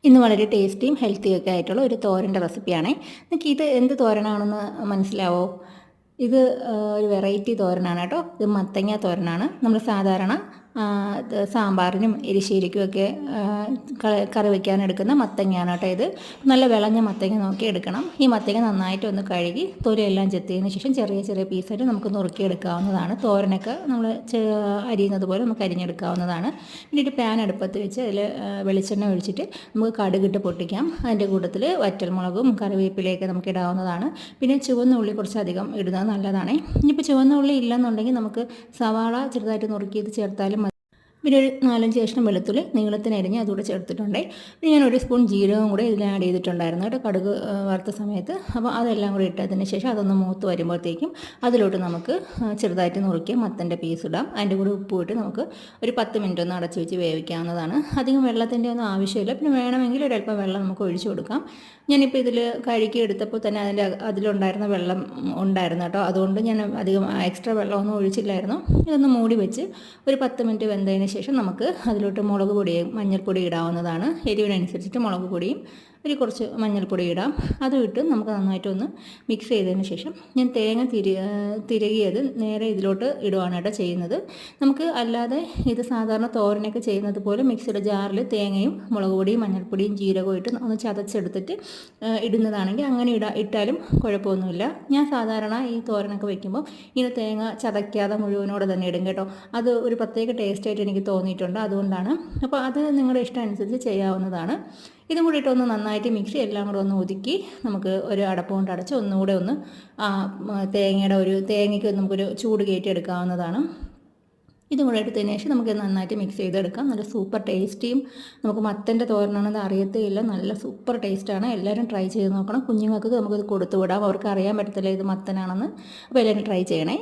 ഇന്ന് വളരെ ടേസ്റ്റിയും ഹെൽത്തിയൊക്കെ ആയിട്ടുള്ള ഒരു തോരൻ്റെ റെസിപ്പിയാണേ. നിങ്ങൾക്ക് ഇത് എന്ത് തോരനാണെന്ന് മനസ്സിലാവോ? ഇത് ഒരു വെറൈറ്റി തോരനാണ് കേട്ടോ. ഇത് മത്തങ്ങ തോരനാണ്. നമ്മൾ സാധാരണ സാമ്പാറിനും എരിശ്ശേരിക്കും ഒക്കെ കറി വയ്ക്കാൻ എടുക്കുന്ന മത്തങ്ങയാണ് കേട്ടോ ഇത്. നല്ല വിളഞ്ഞ മത്തങ്ങ നോക്കി എടുക്കണം. ഈ മത്തങ്ങ നന്നായിട്ട് ഒന്ന് കഴുകി തൊലിയെല്ലാം ചെത്തിയതിന് ശേഷം ചെറിയ ചെറിയ പീസായിട്ട് നമുക്ക് നുറുക്കിയെടുക്കാവുന്നതാണ്. തോരനൊക്കെ നമ്മൾ അരിയുന്നത് പോലെ നമുക്ക് അരിഞ്ഞെടുക്കാവുന്നതാണ്. പിന്നീട് പാൻ അടുപ്പത്ത് വെച്ച് അതിൽ വെളിച്ചെണ്ണ ഒഴിച്ചിട്ട് നമുക്ക് കടുകിട്ട് പൊട്ടിക്കാം. അതിൻ്റെ കൂട്ടത്തിൽ വറ്റൽമുളകും കറിവേപ്പിലയൊക്കെ നമുക്ക് ഇടാവുന്നതാണ്. പിന്നെ ചുവന്ന ഉള്ളി കുറച്ചധികം ഇടുന്നത് നല്ലതാണ്. ഇനിയിപ്പോൾ ചുവന്ന ഉള്ളി ഇല്ലെന്നുണ്ടെങ്കിൽ നമുക്ക് സവാള ചെറുതായിട്ട് നുറുക്കിയത് ചേർത്താലും പിന്നെ ഒരു 4-5 കഷ്ണം വെളുത്തുള്ളി നീളത്തിന് അരിഞ്ഞ് അതുകൂടെ ചേർത്തിട്ടുണ്ട്. പിന്നെ ഞാൻ 1 സ്പൂൺ ജീരകം കൂടെ ഇതിൽ ആഡ് ചെയ്തിട്ടുണ്ടായിരുന്നു കേട്ടോ, കടുക് വറുത്ത സമയത്ത്. അപ്പോൾ അതെല്ലാം കൂടി ഇട്ടതിന് ശേഷം അതൊന്ന് മൂത്ത് വരുമ്പോഴത്തേക്കും അതിലോട്ട് നമുക്ക് ചെറുതായിട്ട് നുറുക്കിയ മത്തൻ്റെ പീസ് ഇടാം. അതിൻ്റെ കൂടെ ഉപ്പ് ഇട്ട് നമുക്ക് ഒരു 10 മിനിറ്റ് ഒന്ന് അടച്ചു വെച്ച് വേവിക്കാവുന്നതാണ്. അധികം വെള്ളത്തിൻ്റെ ഒന്നും ആവശ്യമില്ല. പിന്നെ വേണമെങ്കിൽ ഒരല്പം വെള്ളം നമുക്ക് ഒഴിച്ചു കൊടുക്കാം. ഞാനിപ്പോൾ ഇതിൽ കഴുകി എടുത്തപ്പോൾ തന്നെ അതിലുണ്ടായിരുന്ന വെള്ളം ഉണ്ടായിരുന്നു കേട്ടോ, അതുകൊണ്ട് ഞാൻ അധികം എക്സ്ട്രാ വെള്ളമൊന്നും ഒഴിച്ചില്ലായിരുന്നു. ഇതൊന്ന് മൂടി വെച്ച് ഒരു 10 മിനിറ്റ് വെന്തതിന് ശേഷം നമുക്ക് അതിലോട്ട് മുളക് പൊടിയും മഞ്ഞൾപ്പൊടി ഇടാവുന്നതാണ്. എരിവിനനുസരിച്ചിട്ട് മുളക് പൊടിയും കുറച്ച് മഞ്ഞൾപ്പൊടി ഇടാം. അതും ഇട്ട് നമുക്ക് നന്നായിട്ടൊന്ന് മിക്സ് ചെയ്തതിന് ശേഷം ഞാൻ തേങ്ങ തിരകിയത് നേരെ ഇതിലോട്ട് ഇടുവാണ് കേട്ടോ ചെയ്യുന്നത്. നമുക്ക് അല്ലാതെ ഇത് സാധാരണ തോരനൊക്കെ ചെയ്യുന്നത് പോലെ മിക്സിയുടെ ജാറിൽ തേങ്ങയും മുളക് പൊടിയും മഞ്ഞൾപ്പൊടിയും ജീരകവും ഇട്ട് ഒന്ന് ചതച്ചെടുത്തിട്ട് ഇടുന്നതാണെങ്കിൽ അങ്ങനെ ഇട്ടാലും കുഴപ്പമൊന്നുമില്ല. ഞാൻ സാധാരണ ഈ തോരനൊക്കെ വയ്ക്കുമ്പോൾ ഇങ്ങനെ തേങ്ങ ചതയ്ക്കാതെ മുഴുവനോടെ തന്നെ ഇടും കേട്ടോ. അത് ഒരു പ്രത്യേക ടേസ്റ്റായിട്ട് എനിക്ക് തോന്നിയിട്ടുണ്ട്, അതുകൊണ്ടാണ്. അപ്പോൾ അത് നിങ്ങളുടെ ഇഷ്ടം അനുസരിച്ച് ചെയ്യാവുന്നതാണ്. ഇതും കൂടി ഇട്ടൊന്ന് നന്നായിട്ട് മിക്സി എല്ലാം കൂടെ ഒന്ന് ഒതുക്കി നമുക്ക് ഒരു അടപ്പ് കൊണ്ട് അടച്ച് ഒന്നുകൂടെ ഒന്ന് തേങ്ങയ്ക്ക് നമുക്കൊരു ചൂട് കയറ്റി എടുക്കാവുന്നതാണ്. ഇതും കൂടെ എടുത്തതിന് ശേഷം നമുക്ക് നന്നായിട്ട് മിക്സ് ചെയ്തെടുക്കാം. നല്ല സൂപ്പർ ടേസ്റ്റിയും, നമുക്ക് മത്തൻ്റെ തോരനാണെന്ന് അറിയത്തേയില്ല, നല്ല സൂപ്പർ ടേസ്റ്റാണ്. എല്ലാവരും ട്രൈ ചെയ്ത് നോക്കണം. കുഞ്ഞുങ്ങൾക്ക് നമുക്കിത് കൊടുത്തു വിടാം, അവർക്ക് അറിയാൻ പറ്റത്തില്ല ഇത് മത്തനാണെന്ന്. അപ്പോൾ എല്ലാവരും ട്രൈ ചെയ്യണേ.